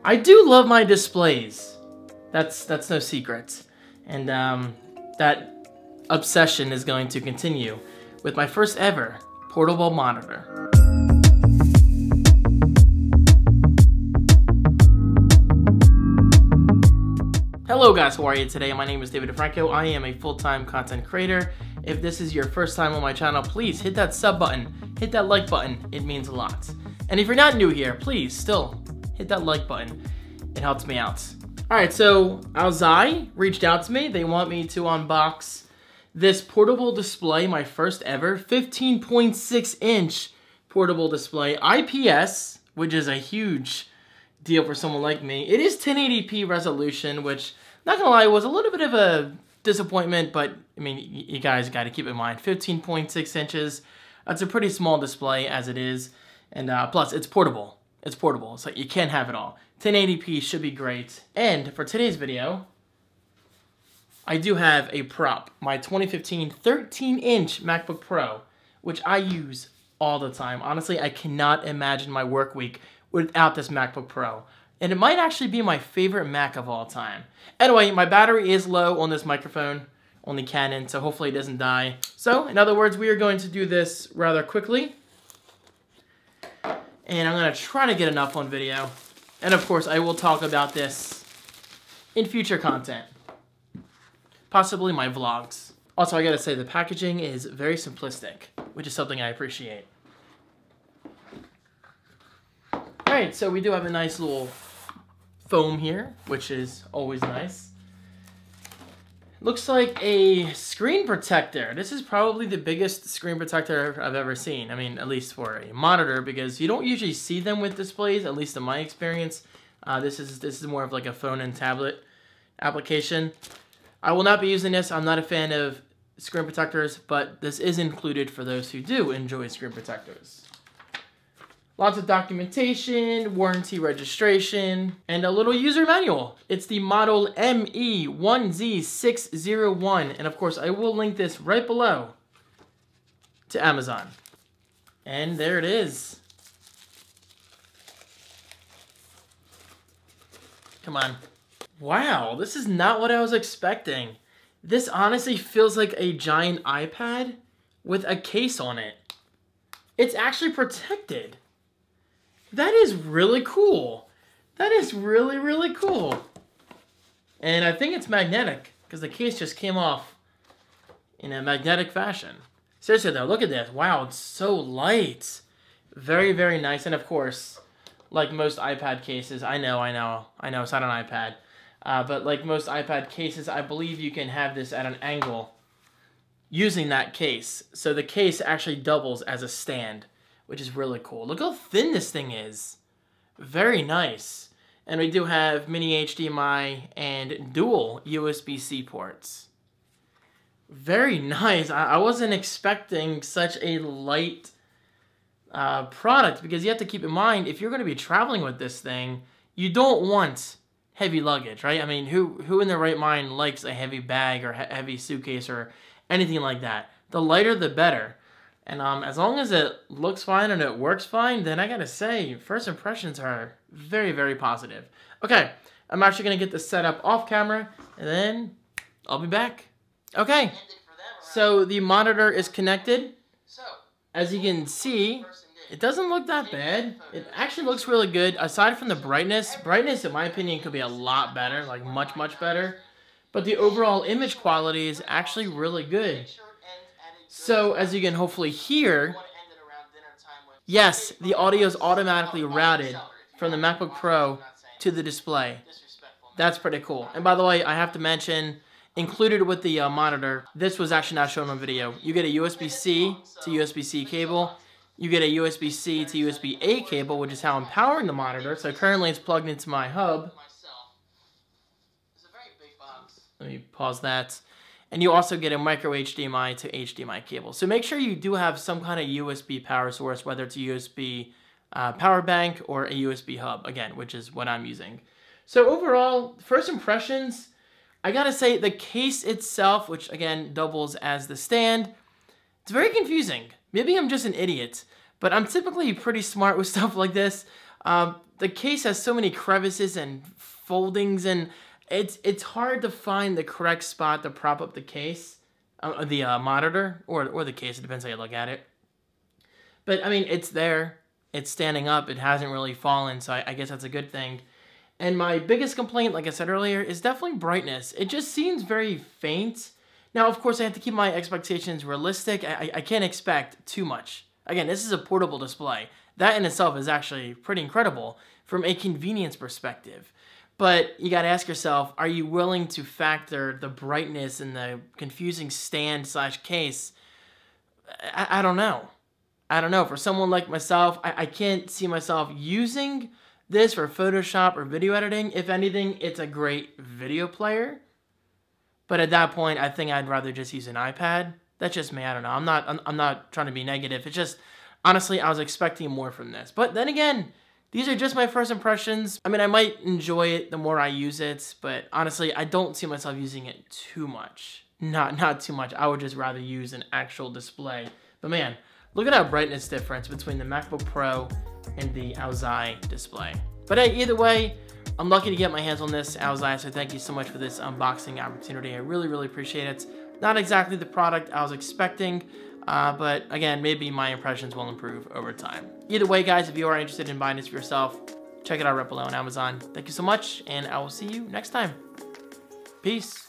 I do love my displays. That's no secret. And that obsession is going to continue with my first ever portable monitor. Hello guys, how are you today? My name is David Franco. I am a full-time content creator. If this is your first time on my channel, please hit that sub button, hit that like button, it means a lot. And if you're not new here, please still hit that like button, it helps me out. Alright, so Auzai reached out to me. They want me to unbox this portable display, my first ever 15.6 inch portable display, IPS, which is a huge deal for someone like me. It is 1080p resolution, which, not gonna lie, was a little bit of a disappointment, but I mean, you guys got to keep in mind, 15.6 inches, that's a pretty small display as it is, and plus it's portable. It's portable, so you can't have it all. 1080p should be great. And for today's video, I do have a prop, my 2015 13-inch MacBook Pro, which I use all the time. Honestly, I cannot imagine my work week without this MacBook Pro. And it might actually be my favorite Mac of all time. Anyway, my battery is low on this microphone, on the Canon, so hopefully it doesn't die. So, in other words, we are going to do this rather quickly. And I'm going to try to get enough on video. And of course, I will talk about this in future content. Possibly my vlogs. Also, I gotta say, the packaging is very simplistic, which is something I appreciate. Alright, so we do have a nice little foam here, which is always nice. Looks like a screen protector. This is probably the biggest screen protector I've ever seen. I mean, at least for a monitor, because you don't usually see them with displays, at least in my experience. This is more of like a phone and tablet application. I will not be using this. I'm not a fan of screen protectors, but this is included for those who do enjoy screen protectors. Lots of documentation, warranty registration, and a little user manual. It's the model ME16Z01, and of course I will link this right below to Amazon. And there it is. Come on. Wow, this is not what I was expecting. This honestly feels like a giant iPad with a case on it. It's actually protected. That is really cool. That is really, really cool. And I think it's magnetic, because the case just came off in a magnetic fashion. Seriously though, look at this. Wow, it's so light. Very, very nice. And of course, like most iPad cases, I know, it's not an iPad. But like most iPad cases, I believe you can have this at an angle using that case. So the case actually doubles as a stand, which is really cool. Look how thin this thing is. Very nice. And we do have mini HDMI and dual USB-C ports. Very nice. I wasn't expecting such a light product, because you have to keep in mind, if you're going to be traveling with this thing, you don't want heavy luggage, right? I mean, who in their right mind likes a heavy bag or heavy suitcase or anything like that? The lighter, the better. And as long as it looks fine and it works fine, then I gotta say, first impressions are very, very positive. Okay, I'm actually gonna get this set up off camera, and then I'll be back. Okay, so the monitor is connected. As you can see, it doesn't look that bad. It actually looks really good. Aside from the brightness, in my opinion could be a lot better, like much, much better. But the overall image quality is actually really good. So, as you can hopefully hear, yes, the audio is automatically routed from the MacBook Pro to the display. That's pretty cool. And by the way, I have to mention, included with the monitor, this was actually not shown on video. You get a USB-C to USB-C cable. You get a USB-C to USB-A cable, which is how I'm powering the monitor. So currently it's plugged into my hub. Let me pause that. And you also get a micro-hdmi to HDMI cable. So make sure you do have some kind of USB power source, whether it's a USB power bank or a USB hub, again, which is what I'm using. So overall, first impressions, I gotta say the case itself, which again doubles as the stand, it's very confusing. Maybe I'm just an idiot, but I'm typically pretty smart with stuff like this. The the case has so many crevices and foldings, and it's hard to find the correct spot to prop up the case, the monitor, or the case. It depends how you look at it. But I mean, it's there. It's standing up. It hasn't really fallen, so I guess that's a good thing. And my biggest complaint, like I said earlier, is definitely brightness. It just seems very faint. Now, of course, I have to keep my expectations realistic. I can't expect too much. Again, this is a portable display. That in itself is actually pretty incredible from a convenience perspective. But you got to ask yourself, are you willing to factor the brightness and the confusing stand/case? I don't know. I don't know. For someone like myself, I can't see myself using this for Photoshop or video editing. If anything, it's a great video player. But at that point, I think I'd rather just use an iPad. That's just me. I don't know. I'm not trying to be negative. It's just, honestly, I was expecting more from this. But then again, these are just my first impressions. I mean, I might enjoy it the more I use it, but honestly, I don't see myself using it too much. Not too much. I would just rather use an actual display. But man, look at that brightness difference between the MacBook Pro and the Auzai display. But hey, either way, I'm lucky to get my hands on this Auzai, so thank you so much for this unboxing opportunity. I really, really appreciate it. Not exactly the product I was expecting, but again, maybe my impressions will improve over time. Either way, guys, if you are interested in buying this for yourself, check it out right below on Amazon. Thank you so much, and I will see you next time. Peace.